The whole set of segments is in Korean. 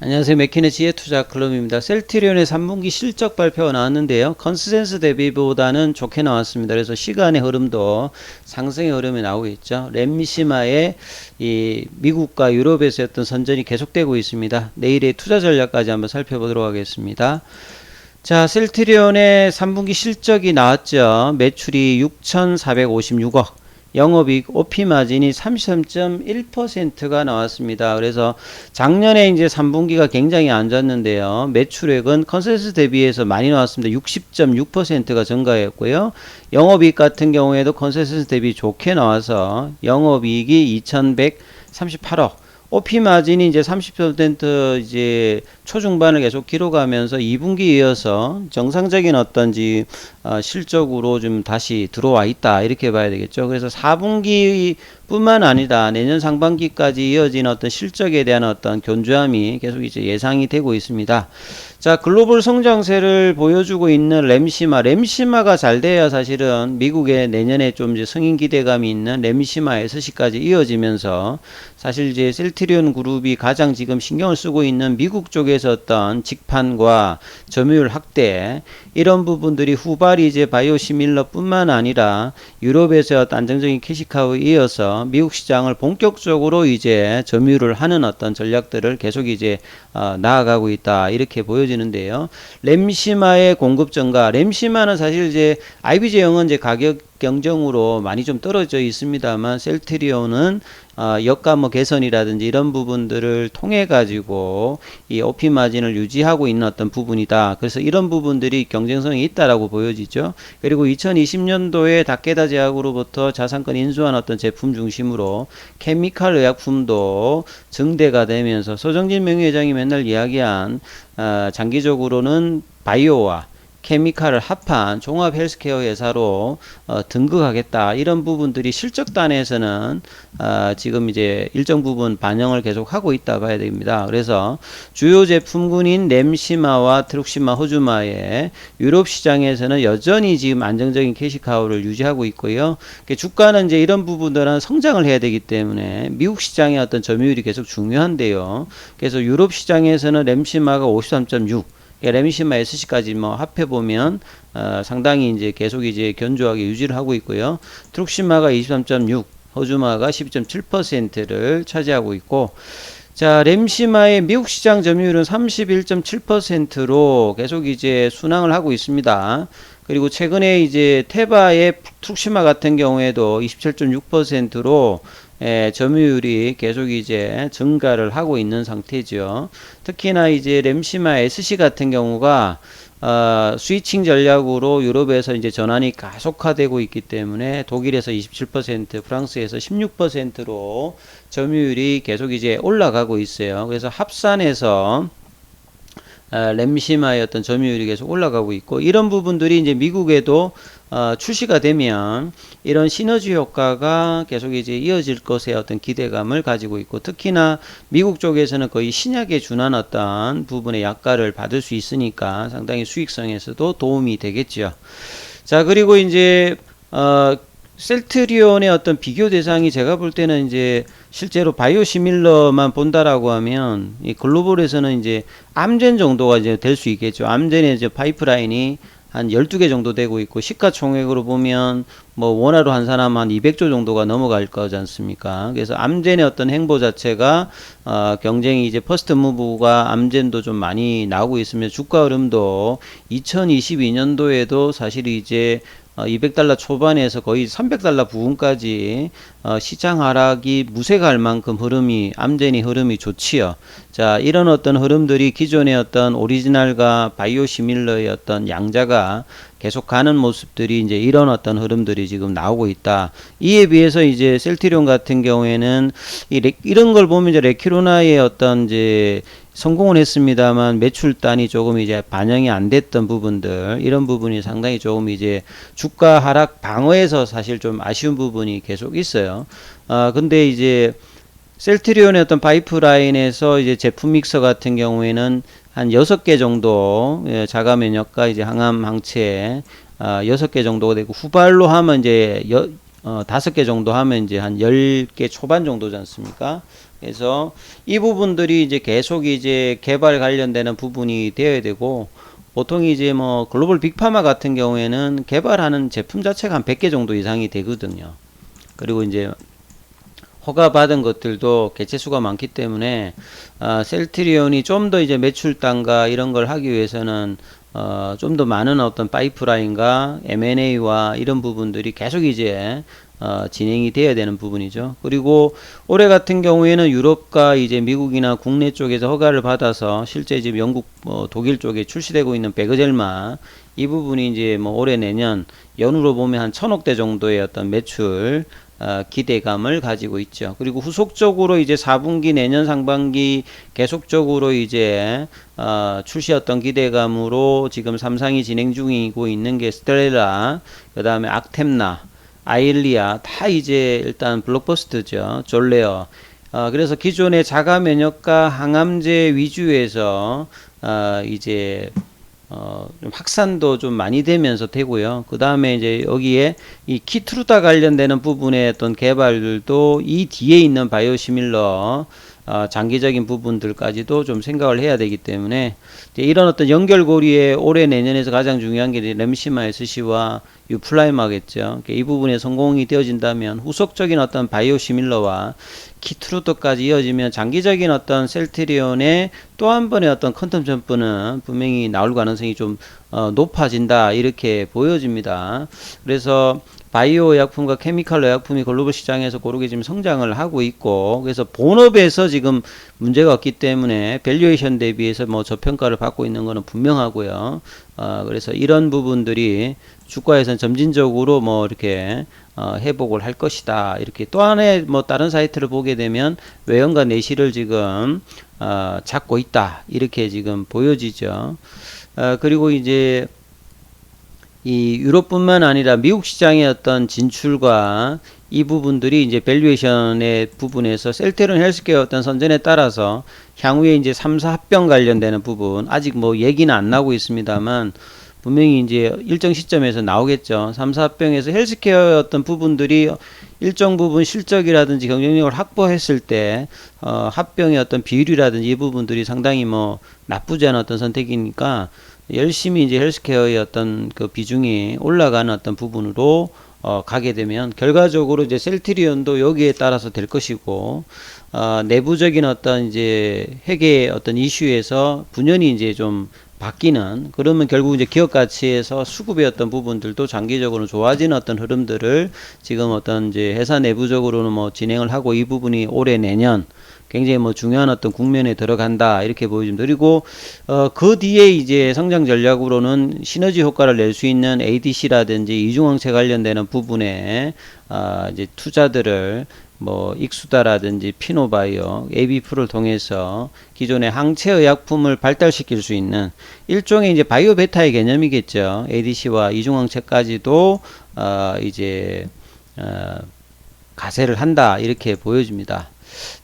안녕하세요. 맥킨의 지혜투자클럽입니다. 셀트리온의 3분기 실적 발표가 나왔는데요. 컨센서스 대비보다는 좋게 나왔습니다. 그래서 시간의 흐름도 상승의 흐름이 나오고 있죠. 램시마의 이 미국과 유럽에서의 어떤 선전이 계속되고 있습니다. 내일의 투자 전략까지 한번 살펴보도록 하겠습니다. 자, 셀트리온의 3분기 실적이 나왔죠. 매출이 6,456억. 영업이익 OP 마진이 33.1%가 나왔습니다. 그래서 작년에 이제 3분기가 굉장히 안 좋았는데요. 매출액은 컨센서스 대비해서 많이 나왔습니다. 60.6%가 증가했고요. 영업이익 같은 경우에도 컨센서스 대비 좋게 나와서 영업이익이 2,138억. OP 마진이 이제 30% 이제 초중반을 계속 기록하면서 2분기 이어서 정상적인 어떤지 실적으로 좀 다시 들어와 있다 이렇게 봐야 되겠죠. 그래서 4분기 뿐만 아니라 내년 상반기까지 이어진 어떤 실적에 대한 어떤 견조함이 계속 이제 예상이 되고 있습니다. 자, 글로벌 성장세를 보여주고 있는 램시마가 잘 돼야 사실은 미국의 내년에 좀 이제 승인 기대감이 있는 램시마 SC까지 이어지면서 사실 이제 셀트리온 그룹이 가장 지금 신경을 쓰고 있는 미국 쪽에서 어떤 직판과 점유율 확대 이런 부분들이 후발이 이제 바이오시밀러 뿐만 아니라 유럽에서 어떤 안정적인 캐시카우에 이어서 미국 시장을 본격적으로 이제 점유를 하는 어떤 전략들을 계속 이제 나아가고 있다 이렇게 보여지는데요. 램시마의 공급 증가, 램시마는 사실 이제 IB제형은 이제 가격 경쟁으로 많이 좀 떨어져 있습니다만 셀트리온은 여가 개선이라든지 이런 부분들을 통해 가지고 이 OP 마진을 유지하고 있는 어떤 부분이다. 그래서 이런 부분들이 경쟁성이 있다라고 보여지죠. 그리고 2020년도에 다케다 제약으로부터 자산권 인수한 어떤 제품 중심으로 케미칼 의약품도 증대가 되면서 소정진 명예회장이 맨날 이야기한 장기적으로는 바이오와 케미칼을 합한 종합 헬스케어 회사로 등극하겠다 이런 부분들이 실적단에서는 지금 이제 일정 부분 반영을 계속 하고 있다 봐야 됩니다. 그래서 주요 제품군인 램시마와 트룩시마 호주마의 유럽 시장에서는 여전히 지금 안정적인 캐시카우를 유지하고 있고요. 주가는 이제 이런 부분들은 성장을 해야 되기 때문에 미국 시장의 어떤 점유율이 계속 중요한데요. 그래서 유럽 시장에서는 램시마가 53.6 램시마 SC까지 합해보면 상당히 이제 계속 이제 견조하게 유지를 하고 있고요. 트룩시마가 23.6, 호주마가 12.7%를 차지하고 있고, 자, 램시마의 미국 시장 점유율은 31.7%로 계속 이제 순항을 하고 있습니다. 그리고 최근에 이제 테바의 트룩시마 같은 경우에도 27.6%로 점유율이 계속 이제 증가를 하고 있는 상태죠. 특히나 이제 램시마 SC 같은 경우가 스위칭 전략으로 유럽에서 이제 전환이 가속화되고 있기 때문에 독일에서 27%, 프랑스에서 16%로 점유율이 계속 이제 올라가고 있어요. 그래서 합산해서 램시마의 어떤 점유율이 계속 올라가고 있고 이런 부분들이 이제 미국에도 출시가 되면 이런 시너지 효과가 계속 이제 이어질 것에 어떤 기대감을 가지고 있고 특히나 미국 쪽에서는 거의 신약에 준한 어떤 부분의 약가를 받을 수 있으니까 상당히 수익성에서도 도움이 되겠죠. 자, 그리고 이제 셀트리온의 어떤 비교 대상이 제가 볼 때는 이제 실제로 바이오시밀러만 본다라고 하면 이 글로벌에서는 이제 암젠 정도가 이제 될 수 있겠죠. 암젠의 이제 파이프라인이 한 12개 정도 되고 있고 시가총액으로 보면 원화로 한 사람 한 200조 정도가 넘어갈 거지 않습니까? 그래서 암젠의 어떤 행보 자체가 경쟁이 이제 퍼스트 무브가 암젠도 좀 많이 나오고 있으면 주가 흐름도 2022년도에도 사실 이제 200달러 초반에서 거의 300달러 부근까지 시장 하락이 무색할 만큼 암젠이 흐름이 좋지요. 자, 이런 어떤 흐름들이 기존의 어떤 오리지널과 바이오시밀러의 어떤 양자가 계속 가는 모습들이 이제 이런 어떤 흐름들이 지금 나오고 있다. 이에 비해서 이제 셀트리온 같은 경우에는 이런 걸 보면 이제 레키로나의 어떤 이제 성공을 했습니다만 매출단이 조금 이제 반영이 안 됐던 부분들 이런 부분이 상당히 조금 이제 주가 하락 방어에서 사실 좀 아쉬운 부분이 계속 있어요. 근데 이제 셀트리온의 어떤 파이프라인에서 이제 제품 믹서 같은 경우에는 한 6개 정도 자가 면역과 이제 항암 항체 6개 정도가 되고 후발로 하면 이제 5개 정도 하면 이제 한 10개 초반 정도지 않습니까? 그래서 이 부분들이 이제 계속 이제 개발 관련되는 부분이 되어야 되고, 보통 이제 뭐 글로벌 빅파마 같은 경우에는 개발하는 제품 자체가 한 100개 정도 이상이 되거든요. 그리고 이제 허가받은 것들도 개체수가 많기 때문에 셀트리온이 좀 더 이제 매출 단가 이런 걸 하기 위해서는 좀 더 많은 어떤 파이프라인과 M&A와 이런 부분들이 계속 이제 진행이 돼야 되는 부분이죠. 그리고 올해 같은 경우에는 유럽과 이제 미국이나 국내 쪽에서 허가를 받아서 실제 지금 영국, 독일 쪽에 출시되고 있는 베그젤마 이 부분이 이제 뭐 올해 내년 연으로 보면 한 1000억대 정도의 어떤 매출 기대감을 가지고 있죠. 그리고 후속적으로 이제 4분기 내년 상반기 계속적으로 이제 출시했던 기대감으로 지금 삼상이 진행 중이고 있는 게 스텔라, 그 다음에 악템나, 아일리아 다 이제 일단 블록버스터죠. 졸레어. 그래서 기존의 자가 면역과 항암제 위주에서 이제 좀 확산도 좀 많이 되면서 되고요. 그 다음에 이제 여기에 이 키트루다 관련되는 부분의 어떤 개발들도 이 뒤에 있는 바이오시밀러 장기적인 부분들까지도 좀 생각을 해야 되기 때문에 이런 어떤 연결고리에 올해 내년에서 가장 중요한 게 램시마 SC와 유플라이마겠죠. 이 부분에 성공이 되어진다면 후속적인 어떤 바이오시밀러와 키트루도까지 이어지면 장기적인 어떤 셀트리온의 또 한 번의 어떤 퀀텀 점프는 분명히 나올 가능성이 좀 높아진다 이렇게 보여집니다. 그래서 바이오 의약품과 케미칼 의약품이 글로벌 시장에서 고르게 지금 성장을 하고 있고, 그래서 본업에서 지금 문제가 없기 때문에 밸류에이션 대비해서 뭐 저평가를 받고 있는 것은 분명하고요. 그래서 이런 부분들이 주가에서는 점진적으로 뭐 이렇게 회복을 할 것이다. 이렇게 또 하나의 뭐 다른 사이트를 보게 되면 외형과 내실을 지금 잡고 있다. 이렇게 지금 보여지죠. 그리고 이제 이 유럽뿐만 아니라 미국 시장의 어떤 진출과 이 부분들이 이제 밸류에이션의 부분에서 셀트리온 헬스케어 어떤 선전에 따라서 향후에 이제 3사 합병 관련되는 부분 아직 뭐 얘기는 안 나오고 있습니다만 분명히 이제 일정 시점에서 나오겠죠. 3사 합병에서 헬스케어 어떤 부분들이 일정 부분 실적이라든지 경쟁력을 확보했을 때 합병의 어떤 비율이라든지 이 부분들이 상당히 뭐 나쁘지 않은 어떤 선택이니까 열심히 이제 헬스케어의 어떤 그 비중이 올라가는 어떤 부분으로 가게 되면 결과적으로 이제 셀트리온도 여기에 따라서 될 것이고 내부적인 어떤 이제 회계 어떤 이슈에서 분연히 이제 좀 바뀌는, 그러면 결국 이제 기업 가치에서 수급의 어떤 부분들도 장기적으로 좋아지는 어떤 흐름들을 지금 어떤 이제 회사 내부적으로는 뭐 진행을 하고 이 부분이 올해 내년 굉장히 뭐 중요한 어떤 국면에 들어간다 이렇게 보여집니다. 그리고 그 뒤에 이제 성장 전략으로는 시너지 효과를 낼 수 있는 ADC라든지 이중항체 관련되는 부분에 이제 투자들을 뭐 익수다라든지 피노바이오, AB프를 통해서 기존의 항체 의약품을 발달시킬 수 있는 일종의 이제 바이오 베타의 개념이겠죠. ADC와 이중항체까지도 이제 가세를 한다 이렇게 보여집니다.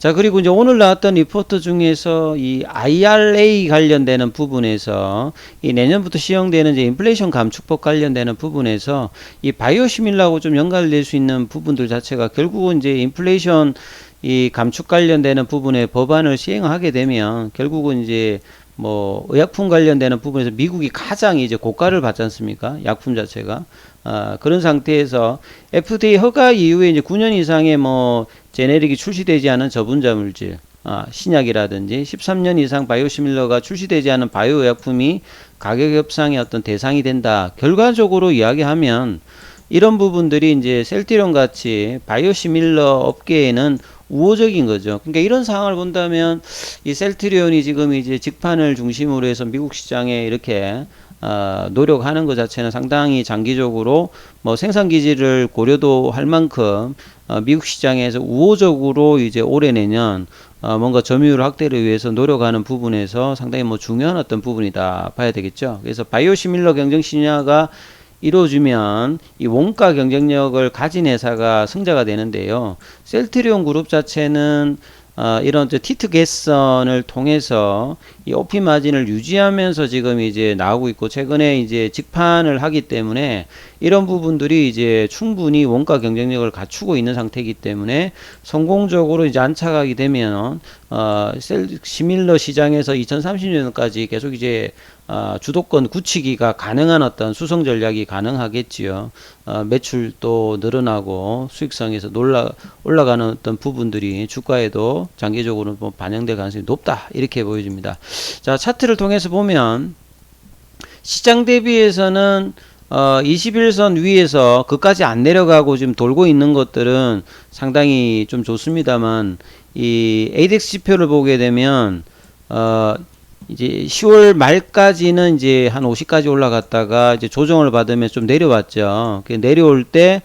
자, 그리고 이제 오늘 나왔던 리포트 중에서 이 IRA 관련되는 부분에서 이 내년부터 시행되는 이제 인플레이션 감축법 관련되는 부분에서 이 바이오시밀러하고 좀 연관될 수 있는 부분들 자체가 결국은 이제 인플레이션 이 감축 관련되는 부분에 법안을 시행하게 되면 결국은 이제 뭐 의약품 관련되는 부분에서 미국이 가장 이제 고가를 받지 않습니까? 약품 자체가. 그런 상태에서 FDA 허가 이후에 이제 9년 이상의 뭐 제네릭이 출시되지 않은 저분자 물질, 신약이라든지 13년 이상 바이오시밀러가 출시되지 않은 바이오 의약품이 가격 협상의 어떤 대상이 된다. 결과적으로 이야기하면 이런 부분들이 이제 셀트리온 같이 바이오시밀러 업계에는 우호적인 거죠. 그러니까 이런 상황을 본다면 이 셀트리온이 지금 이제 직판을 중심으로 해서 미국 시장에 이렇게 노력하는 것 자체는 상당히 장기적으로 뭐 생산 기지를 고려도 할 만큼 미국 시장에서 우호적으로 이제 올해 내년 뭔가 점유율 확대를 위해서 노력하는 부분에서 상당히 뭐 중요한 어떤 부분이다 봐야 되겠죠. 그래서 바이오시밀러 경쟁 신야가 이루어지면 이 원가 경쟁력을 가진 회사가 승자가 되는데요. 셀트리온 그룹 자체는 이런 티트 개선을 통해서 이 OP 마진을 유지하면서 지금 이제 나오고 있고 최근에 이제 직판을 하기 때문에 이런 부분들이 이제 충분히 원가 경쟁력을 갖추고 있는 상태이기 때문에 성공적으로 이제 안착하게 되면 시밀러 시장에서 2030년까지 계속 이제 주도권 굳히기가 가능한 어떤 수성 전략이 가능하겠지요. 매출도 늘어나고 수익성에서 올라가는 어떤 부분들이 주가에도 장기적으로 뭐 반영될 가능성이 높다 이렇게 보여집니다. 자, 차트를 통해서 보면 시장 대비해서는 21선 위에서 그까지 안 내려가고 지금 돌고 있는 것들은 상당히 좀 좋습니다만 이 ADX 지표를 보게 되면 이제 10월 말까지는 이제 한 50까지 올라갔다가 이제 조정을 받으면서 좀 내려왔죠. 내려올 때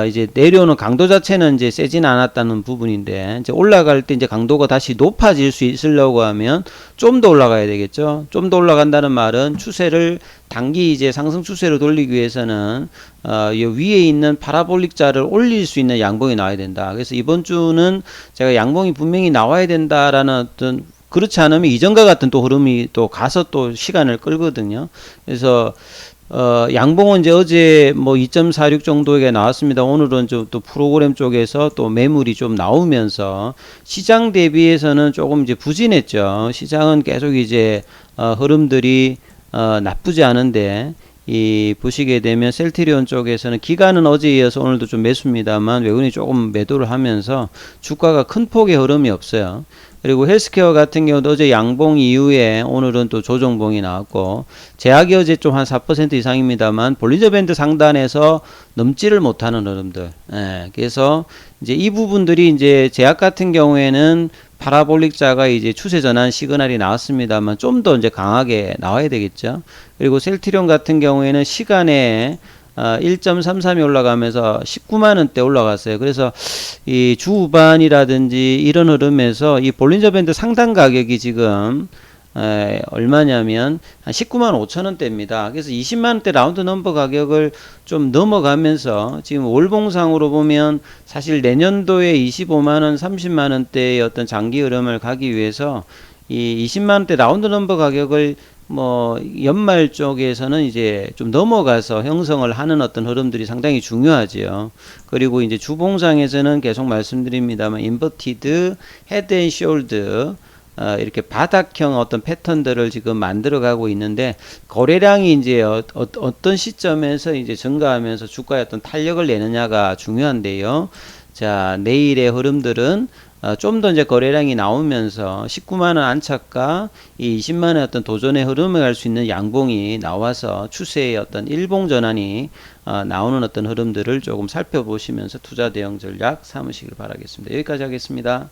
이제 내려오는 강도 자체는 이제 세진 않았다는 부분인데 이제 올라갈 때 이제 강도가 다시 높아질 수 있으려고 하면 좀 더 올라가야 되겠죠. 좀 더 올라간다는 말은 추세를 단기 이제 상승 추세로 돌리기 위해서는 이 위에 있는 파라볼릭 자를 올릴 수 있는 양봉이 나와야 된다. 그래서 이번 주는 제가 양봉이 분명히 나와야 된다라는 어떤, 그렇지 않으면 이전과 같은 또 흐름이 또 가서 또 시간을 끌거든요. 그래서 양봉은 이제 어제 뭐 2.46 정도에 나왔습니다. 오늘은 좀 또 프로그램 쪽에서 또 매물이 좀 나오면서 시장 대비해서는 조금 이제 부진했죠. 시장은 계속 이제 흐름들이 나쁘지 않은데 이 보시게 되면 셀트리온 쪽에서는 기간은 어제에 이어서 오늘도 좀 매수입니다만 외국인이 조금 매도를 하면서 주가가 큰 폭의 흐름이 없어요. 그리고 헬스케어 같은 경우도 어제 양봉 이후에 오늘은 또 조정봉이 나왔고, 제약이 어제 좀 한 4% 이상입니다만 볼린저 밴드 상단에서 넘지를 못하는 흐름들. 예, 그래서 이제 이 부분들이 이제 제약 같은 경우에는 파라볼릭자가 이제 추세 전환 시그널이 나왔습니다만 좀 더 이제 강하게 나와야 되겠죠. 그리고 셀트리온 같은 경우에는 시간에 1.33이 올라가면서 19만 원대 올라갔어요. 그래서 이 주후반이라든지 이런 흐름에서 이 볼린저 밴드 상단 가격이 지금 얼마냐면 한 19만 5천 원대입니다. 그래서 20만 원대 라운드 넘버 가격을 좀 넘어가면서 지금 월봉상으로 보면 사실 내년도에 25만 원, 30만 원대의 어떤 장기 흐름을 가기 위해서 이 20만 원대 라운드 넘버 가격을 뭐 연말 쪽에서는 이제 좀 넘어가서 형성을 하는 어떤 흐름들이 상당히 중요하지요. 그리고 이제 주봉상에서는 계속 말씀드립니다만 인버티드 헤드 앤 숄드 이렇게 바닥형 어떤 패턴들을 지금 만들어 가고 있는데, 거래량이 이제 어떤 시점에서 이제 증가하면서 주가에 어떤 탄력을 내느냐가 중요한데요. 자, 내일의 흐름들은 좀 더 이제 거래량이 나오면서 19만원 안착과 이 20만원의 어떤 도전의 흐름을 갈 수 있는 양봉이 나와서 추세의 어떤 일봉 전환이 나오는 어떤 흐름들을 조금 살펴보시면서 투자 대응 전략 삼으시길 바라겠습니다. 여기까지 하겠습니다.